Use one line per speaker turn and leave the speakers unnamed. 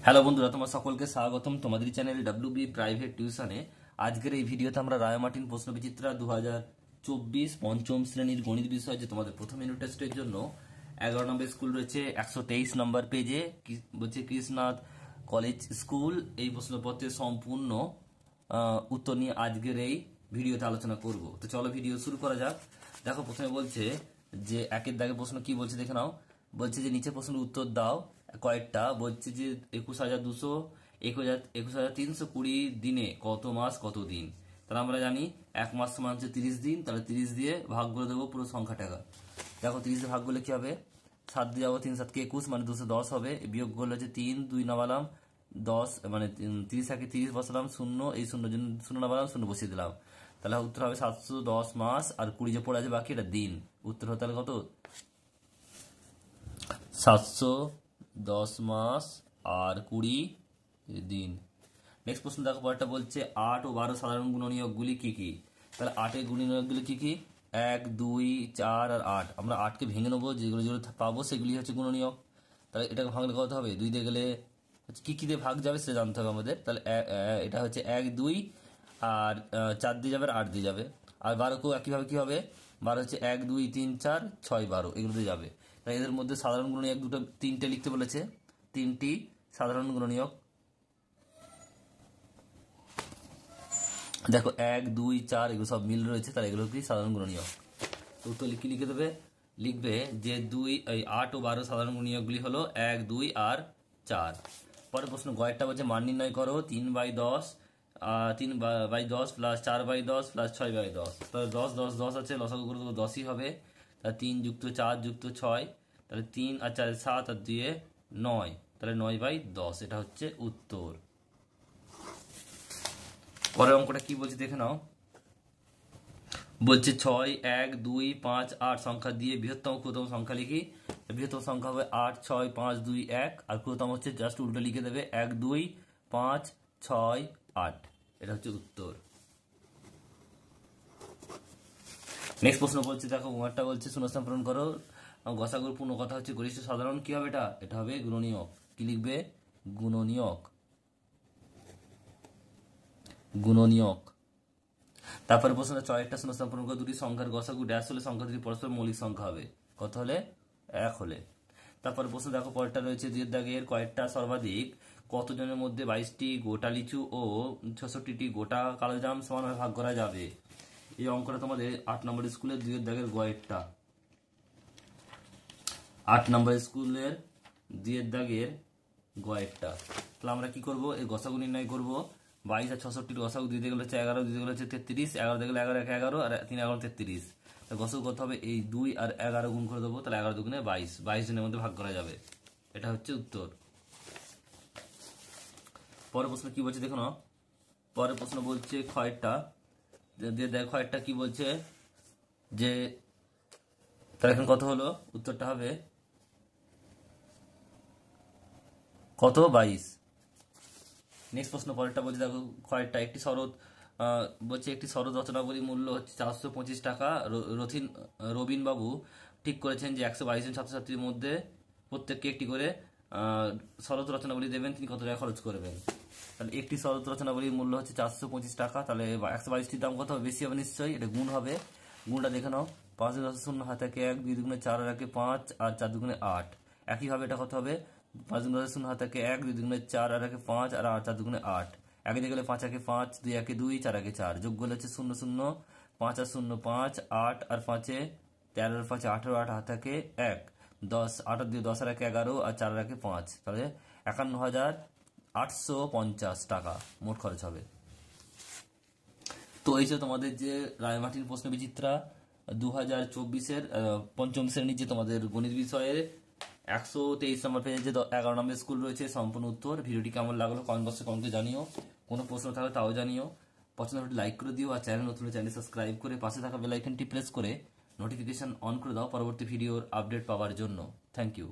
Hello বন্ধুরা, তোমার সকলকে স্বাগতম তোমাদের চ্যানেল ডাব্লিউবি প্রাইভেট টিউশনে। আজকের এই ভিডিওতে আমরা রায়মার্টিন প্রশ্নবিচিত্রা 2024 পঞ্চম শ্রেণীর গণিত বিষয় যে তোমাদের প্রথম ইউনিট টেস্টের জন্য 11 নম্বর স্কুল রয়েছে 123 নম্বর পেজে বলছে কৃষ্ণনাথ কলেজ স্কুল। এই প্রশ্নপত্রের সম্পূর্ণ উত্তর নিয়ে আজকের এই ভিডিওতে আলোচনা করব। তো চলো ভিডিও শুরু করা যাক। দেখো প্রথমে বলছে যে একের দাগে প্রশ্ন কি বলছে দেখে নাও। বলছে যে নিচে প্রশ্নের উত্তর দাও কয়েকটা। বলছে যে 21,200 21,320 দিনে কত মাস কত দিন। তাহলে আমরা জানি এক মাস সমান হচ্ছে 30 দিন, তাহলে 30 দিয়ে ভাগ করে দেবো পুরো সংখ্যাটাকে। দেখো 30 দিয়ে ভাগ করলে কি হবে, 7 দিয়ে যাবো 3 7 21 মানে 210 হবে। বিয়োগ করলে হচ্ছে 3 2 নামালাম 10 মানে 30 30 বসালাম, শূন্য এই শূন্য জন্য শূন্য নামালাম, শূন্য বসিয়ে দিলাম। তাহলে উত্তর হবে 710 মাস। আর 20 যে পড়ে আছে বাকি এটা দিন। উত্তর হতে তাহলে কত 710 মাস আর 20 দিন। নেক্সট প্রশ্ন দেখো, পরেরটা বলছে 8 ও 12 সাধারণ গুণনীয়কগুলি কি কি। তাহলে 8 এর গুণনীয়কগুলি কি কি, 1 2 4 আর 8। আমরা 8কে ভেঙে নেবো, যেগুলো যেগুলো পাবো সেগুলি হচ্ছে গুণনীয়ক। তাহলে এটাকে ভাঙলে কত হবে, 2 দিয়ে গেলে কি কি দিয়ে ভাগ যাবে সেটা জানতে হবে আমাদের। তাহলে এটা হচ্ছে 1 2 আর 4 দিয়ে যাবে আর 8 দিয়ে যাবে। আর 12কেও একইভাবে কি হবে, 12 হচ্ছে 1 2 3 4 6 12 এগুলো দিয়ে যাবে। তাই এদের মধ্যে সাধারণ গুণনীয়ক তিনটে লিখতে বলেছে, তিনটি সাধারণ গুণনীয়ক। দেখো 1 2 4 এগুলো সব মিল রয়েছে, তাহলে এগুলো কি সাধারণ গুণনীয়ক। উত্তর কি লিখে দেবে, লিখবে যে 8 ও 12 সাধারণ গুণনীয়কগুলি হলো 1 2 আর 4। পরের প্রশ্ন গয়েরটা বলছে মান নির্ণয় করো 3/10 3/10 প্লাস 4/10 প্লাস 6/10। তাহলে 10 10 10 আছে, লসাগু করে দেবো 10ই হবে। তাহলে 3 যুক্ত 4 যুক্ত 6, তাহলে 3 আর 4 7 আর 2 9, তাহলে 9/10 এটা হচ্ছে উত্তর। পরের অঙ্কটা কি বলছে দেখে নাও। বলছে 6 1 2 5 8 সংখ্যা দিয়ে বৃহত্তম ক্ষুদ্রতম সংখ্যা লিখি। বৃহত্তম সংখ্যা হবে 8 6 5 2 1 আর ক্ষুদ্রতম হচ্ছে জাস্ট উল্টো লিখে দেবে 1 2 5 6 8। এটা হচ্ছে উত্তর। নেক্সট প্রশ্ন বলছে দেখো একটা বলছে শূন্যস্থান পূরণ করো। গসাগুর পূর্ণ কথা হচ্ছে গরিষ্ঠ সাধারণ। কি হবে এটা হবে গুণনীয়ক। কি লিখবে, গুণনীয়ক গুণনীয়ক। তারপরে প্রশ্ন 6 একটা শূন্যস্থান পূরণ করে দুটি সংখ্যার গসাগু ড্যাশ হলে সংখ্যা দুটি পরস্পর মৌলিক সংখ্যা হবে। কত হলে, 1 হলে। তারপরে প্রশ্ন দেখো পরেরটা রয়েছে দুইয়ের দাগের কয়েকটা সর্বাধিক কতজনের মধ্যে 22টি গোটা লিচু ও 66টি গোটা কালোজাম সমানভাবে ভাগ করা যাবে। এই অঙ্কটা তোমাদের 8 নম্বর স্কুলের দুইয়ের দাগের গয়েরটা। 8 নম্বর স্কুলের দুইয়ের দাগের গয়েরটা। তাহলে আমরা কি করব, এই গসাগু নির্ণয় করব। 22 আর 66 গসাগু দিতে গেলে হচ্ছে 11, দিতে গেলে হচ্ছে 33, 11 দিতে গেলে 11 1 11 আর 3 11 33। গসাগু কত হবে, এই 2 আর 11 গুণ করে দেবো, তাহলে 11 দুগুণে 22, 22 জনের মধ্যে ভাগ করা যাবে। এটা হচ্ছে উত্তর। পরের প্রশ্ন কি বলছে দেখো না। পরের প্রশ্ন বলছে ক্ষয়টা দিয়ে দেখ, ক্ষয়টা কি বলছে যে তাহলে এখন কত হলো, উত্তরটা হবে কত, 22। নেক্সট প্রশ্ন পরেরটা বলছে দেখো কয়েকটা একটি শরৎ বলছে একটি শরৎ রচনাবলীর মূল্য হচ্ছে 425 টাকা। রবিন বাবু ঠিক করেছেন যে 122 জন ছাত্রছাত্রীর মধ্যে প্রত্যেককে একটি করে শরৎ রচনাবলী দেবেন, তিনি কত টাকা খরচ করবেন। তাহলে একটি শরৎ রচনাবলীর মূল্য হচ্ছে 425 টাকা, তাহলে 122টির দাম কত হবে, বেশি হবে নিশ্চয়ই। এটা গুণ হবে, গুণটা দেখে নাও। 5 10 শূন্য হাতে 1 2 দুগুণে 4 আর 1 5 আর 4 দুগুণে 8। একইভাবে এটা কত হবে, 5 10 শূন্য হাতে 1 2 দুগুণে 4 আর 1 5 আর 4 দুগুণে 8। একে দিয়ে গেলে 5 1 5 2 1 2 4 1 4 যোগ করলে হচ্ছে 0 0 5 আর 0 5 8 আর 5 13 আর 5 18 8 হাতে 1 10 8 দিয়ে 10 আর 1 11 আর 4 আর 1 5, তাহলে 51,850 টাকা মোট খরচ হবে। তো এই যে তোমাদের যে রায়মার্টিন প্রশ্ন বিচিত্রা 2024-এর পঞ্চম শ্রেণীর যে তোমাদের গণিত বিষয়ে 123 নম্বর পেজে যে 11 নম্বর স্কুল রয়েছে সম্পূর্ণ উত্তর। ভিডিওটি কেমন লাগলো কমেন্ট বক্সে কমেন্টে জানিও। কোনো প্রশ্ন থাকলে তাও জানিও। পছন্দ হলে লাইক করে দিও, আর চ্যানেল নতুন চ্যানেল সাবস্ক্রাইব করে পাশে থাকা বেল আইকনটি প্রেস করে নোটিফিকেশন অন করে দাও পরবর্তী ভিডিওর আপডেট পাওয়ার জন্য। Thank you.